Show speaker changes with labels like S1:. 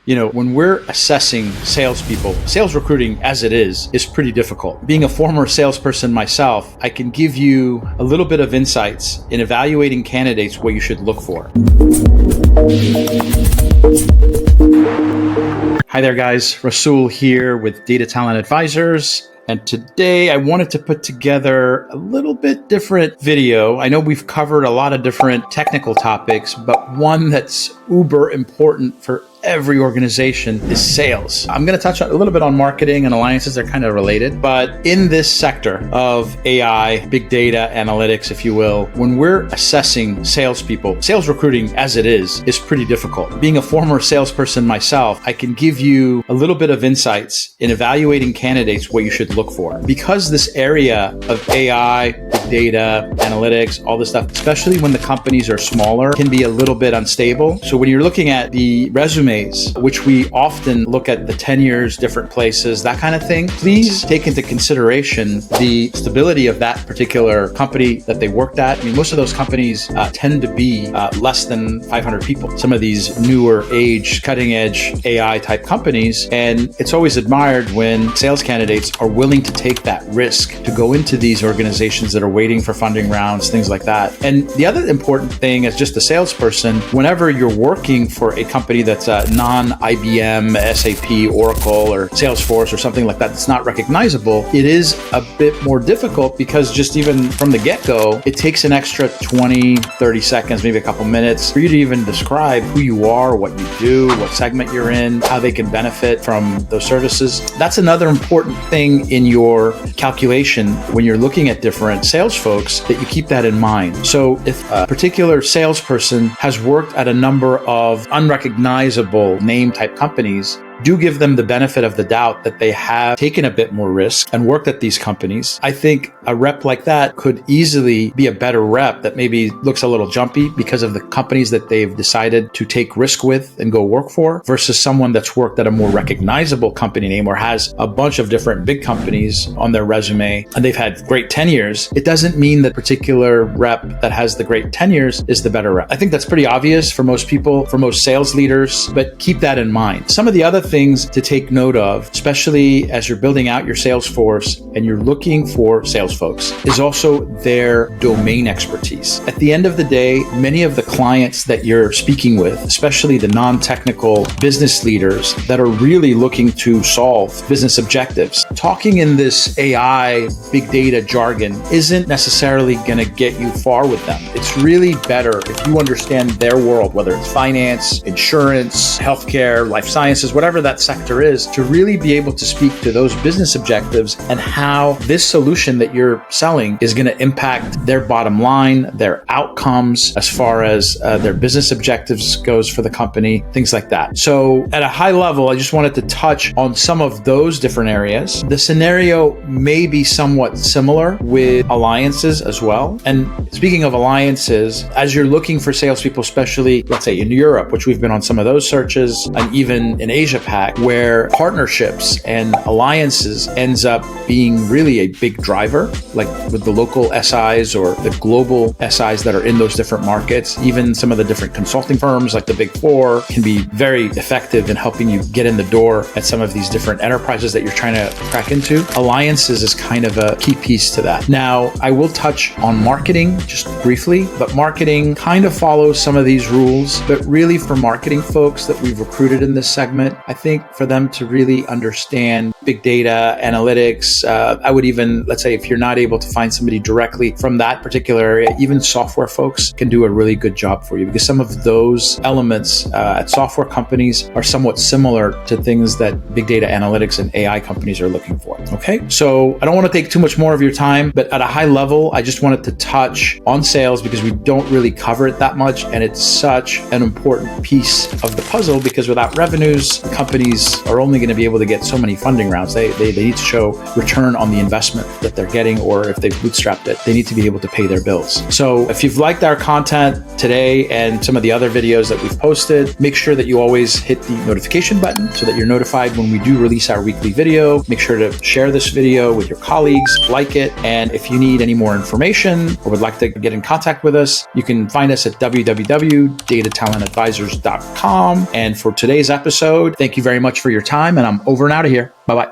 S1: When we're assessing salespeople, sales recruiting as it is pretty difficult. Being a former salesperson myself, I can give you a little bit of insights in evaluating candidates, what you should look for. Hi there, guys. Rasul here with Data Talent Advisors. And today I wanted to put together a little bit different video. I know we've covered a lot of different technical topics, but one that's uber important for every organization is sales. I'm going to touch a little bit on marketing and alliances. They're kind of related, but in this sector of AI, big data, analytics, if you will, when we're assessing salespeople, sales recruiting as it is pretty difficult. Being a former salesperson myself, I can give you a little bit of insights in evaluating candidates, what you should look for. Because this area of AI, big data, analytics, all this stuff, especially when the companies are smaller, can be a little bit unstable. So when you're looking at the resumes, which we often look at the tenures, different places, that kind of thing, please take into consideration the stability of that particular company that they worked at. I mean, most of those companies tend to be less than 500 people. Some of these newer age, cutting edge AI type companies. And it's always admired when sales candidates are willing to take that risk to go into these organizations that are waiting for funding rounds, things like that. And the other important thing as just a salesperson, whenever you're working for a company that's non-IBM, SAP, Oracle, or Salesforce or something like that that's not recognizable, it is a bit more difficult because just even from the get-go, it takes an extra 20, 30 seconds, maybe a couple minutes for you to even describe who you are, what you do, what segment you're in, how they can benefit from those services. That's another important thing in your calculation when you're looking at different sales folks, that you keep that in mind. So if a particular salesperson has worked at a number of unrecognizable name type companies, do give them the benefit of the doubt that they have taken a bit more risk and worked at these companies. I think a rep like that could easily be a better rep that maybe looks a little jumpy because of the companies that they've decided to take risk with and go work for, versus someone that's worked at a more recognizable company name or has a bunch of different big companies on their resume and they've had great tenures. It doesn't mean that particular rep that has the great tenures is the better rep. I think that's pretty obvious for most people, for most sales leaders, but keep that in mind. Some of the other things to take note of, especially as you're building out your sales force and you're looking for sales folks, is also their domain expertise. At the end of the day, many of the clients that you're speaking with, especially the non-technical business leaders that are really looking to solve business objectives, talking in this AI, big data jargon isn't necessarily going to get you far with them. It's really better if you understand their world, whether it's finance, insurance, healthcare, life sciences, whatever that sector is, to really be able to speak to those business objectives and how this solution that you're selling is going to impact their bottom line, their outcomes as far as their business objectives goes for the company, things like that. So at a high level, I just wanted to touch on some of those different areas. The scenario may be somewhat similar with alliances as well. And speaking of alliances, as you're looking for salespeople, especially let's say in Europe, which we've been on some of those searches, and even in Asia Pac, where partnerships and alliances ends up being really a big driver, like with the local SIs or the global SIs that are in those different markets. Even some of the different consulting firms like the Big Four can be very effective in helping you get in the door at some of these different enterprises that you're trying to crack into. Alliances is kind of a key piece to that. Now, I will touch on marketing just briefly, but marketing kind of follows some of these rules. But really, for marketing folks that we've recruited in this segment, I think for them to really understand big data, analytics, I would even, let's say if you're not able to find somebody directly from that particular area, even software folks can do a really good job for you, because some of those elements at software companies are somewhat similar to things that big data analytics and AI companies are looking for. Okay, so I don't want to take too much more of your time, but at a high level, I just wanted to touch on sales because we don't really cover it that much, and it's such an important piece of the puzzle, because without revenues, companies are only going to be able to get so many funding rounds. They need to show return on the investment that they're getting, or if they've bootstrapped it, they need to be able to pay their bills. So if you've liked our content today and some of the other videos that we've posted, make sure that you always hit the notification button so that you're notified when we do release our weekly video. Make sure to share this video with your colleagues, like it. And if you need any more information or would like to get in contact with us, you can find us at www.datatalentadvisors.com. And for today's episode, thank you very much for your time, and I'm over and out of here. Bye-bye.